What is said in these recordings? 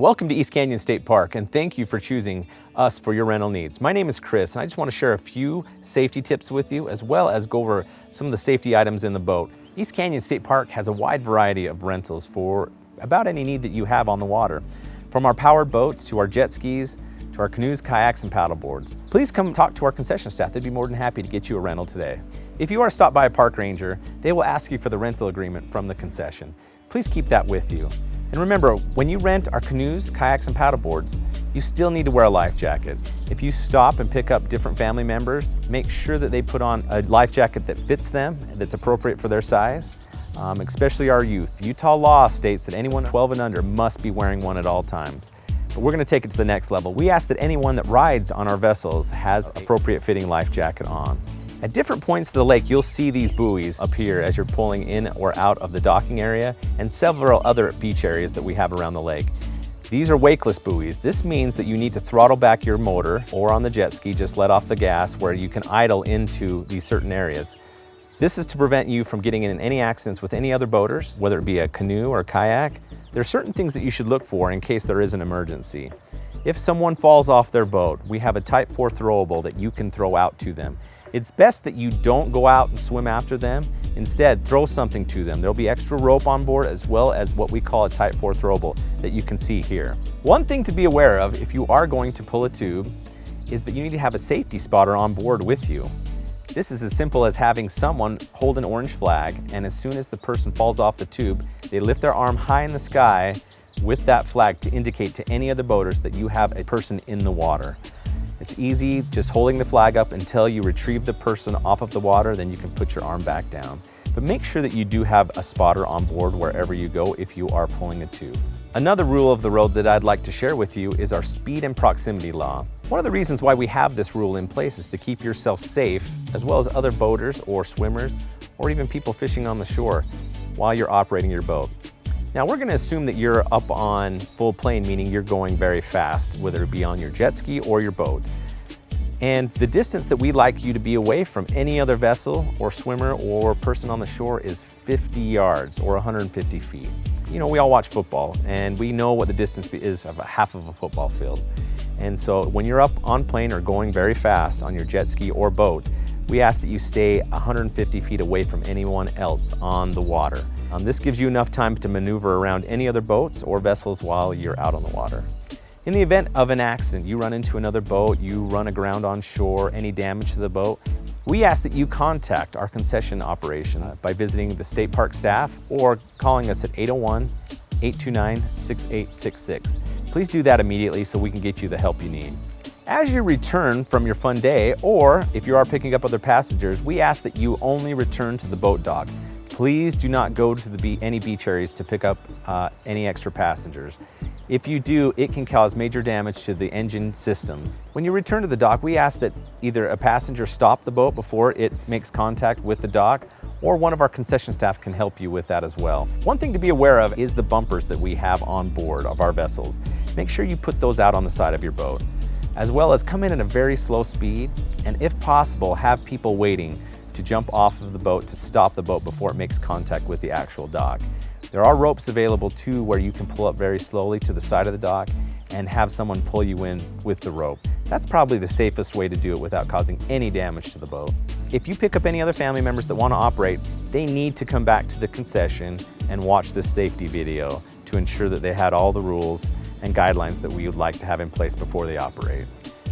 Welcome to East Canyon State Park, and thank you for choosing us for your rental needs. My name is Chris, and I just want to share a few safety tips with you, as well as go over some of the safety items in the boat. East Canyon State Park has a wide variety of rentals for about any need that you have on the water. From our powered boats to our jet skis, to our canoes, kayaks, and paddle boards. Please come talk to our concession staff. They'd be more than happy to get you a rental today. If you are stopped by a park ranger, they will ask you for the rental agreement from the concession. Please keep that with you. And remember, when you rent our canoes, kayaks, and paddle boards, you still need to wear a life jacket. If you stop and pick up different family members, make sure that they put on a life jacket that fits them, that's appropriate for their size, especially our youth. Utah law states that anyone 12 and under must be wearing one at all times. But we're going to take it to the next level. We ask that anyone that rides on our vessels has appropriate fitting life jacket on. At different points of the lake, you'll see these buoys appear as you're pulling in or out of the docking area and several other beach areas that we have around the lake. These are wakeless buoys. This means that you need to throttle back your motor, or on the jet ski, just let off the gas where you can idle into these certain areas. This is to prevent you from getting in any accidents with any other boaters, whether it be a canoe or a kayak. There are certain things that you should look for in case there is an emergency. If someone falls off their boat, we have a Type 4 throwable that you can throw out to them. It's best that you don't go out and swim after them. Instead, throw something to them. There'll be extra rope on board, as well as what we call a Type 4 throwable that you can see here. One thing to be aware of if you are going to pull a tube is that you need to have a safety spotter on board with you. This is as simple as having someone hold an orange flag, and as soon as the person falls off the tube, they lift their arm high in the sky with that flag to indicate to any other boaters that you have a person in the water. It's easy, just holding the flag up until you retrieve the person off of the water, then you can put your arm back down. But make sure that you do have a spotter on board wherever you go if you are pulling a tube. Another rule of the road that I'd like to share with you is our speed and proximity law. One of the reasons why we have this rule in place is to keep yourself safe, as well as other boaters or swimmers, or even people fishing on the shore while you're operating your boat. Now we're going to assume that you're up on full plane, meaning you're going very fast, whether it be on your jet ski or your boat. And the distance that we like you to be away from any other vessel or swimmer or person on the shore is 50 yards or 150 feet. You know, we all watch football and we know what the distance is of a half of a football field. And so when you're up on plane or going very fast on your jet ski or boat, we ask that you stay 150 feet away from anyone else on the water. This gives you enough time to maneuver around any other boats or vessels while you're out on the water. In the event of an accident, you run into another boat, you run aground on shore, any damage to the boat, we ask that you contact our concession operations by visiting the state park staff or calling us at 801-829-6866. Please do that immediately so we can get you the help you need. As you return from your fun day, or if you are picking up other passengers, we ask that you only return to the boat dock. Please do not go to any beach areas to pick up any extra passengers. If you do, it can cause major damage to the engine systems. When you return to the dock, we ask that either a passenger stop the boat before it makes contact with the dock, or one of our concession staff can help you with that as well. One thing to be aware of is the bumpers that we have on board of our vessels. Make sure you put those out on the side of your boat, as well as come in at a very slow speed, and if possible, have people waiting to jump off of the boat to stop the boat before it makes contact with the actual dock. There are ropes available too where you can pull up very slowly to the side of the dock and have someone pull you in with the rope. That's probably the safest way to do it without causing any damage to the boat. If you pick up any other family members that want to operate, they need to come back to the concession and watch this safety video to ensure that they had all the rules and guidelines that we would like to have in place before they operate.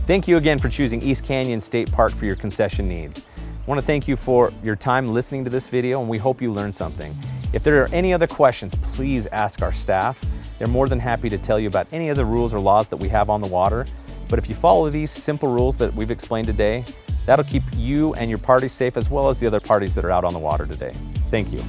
Thank you again for choosing East Canyon State Park for your concession needs. I want to thank you for your time listening to this video, and we hope you learned something. If there are any other questions, please ask our staff. They're more than happy to tell you about any other rules or laws that we have on the water. But if you follow these simple rules that we've explained today, that'll keep you and your party safe, as well as the other parties that are out on the water today. Thank you.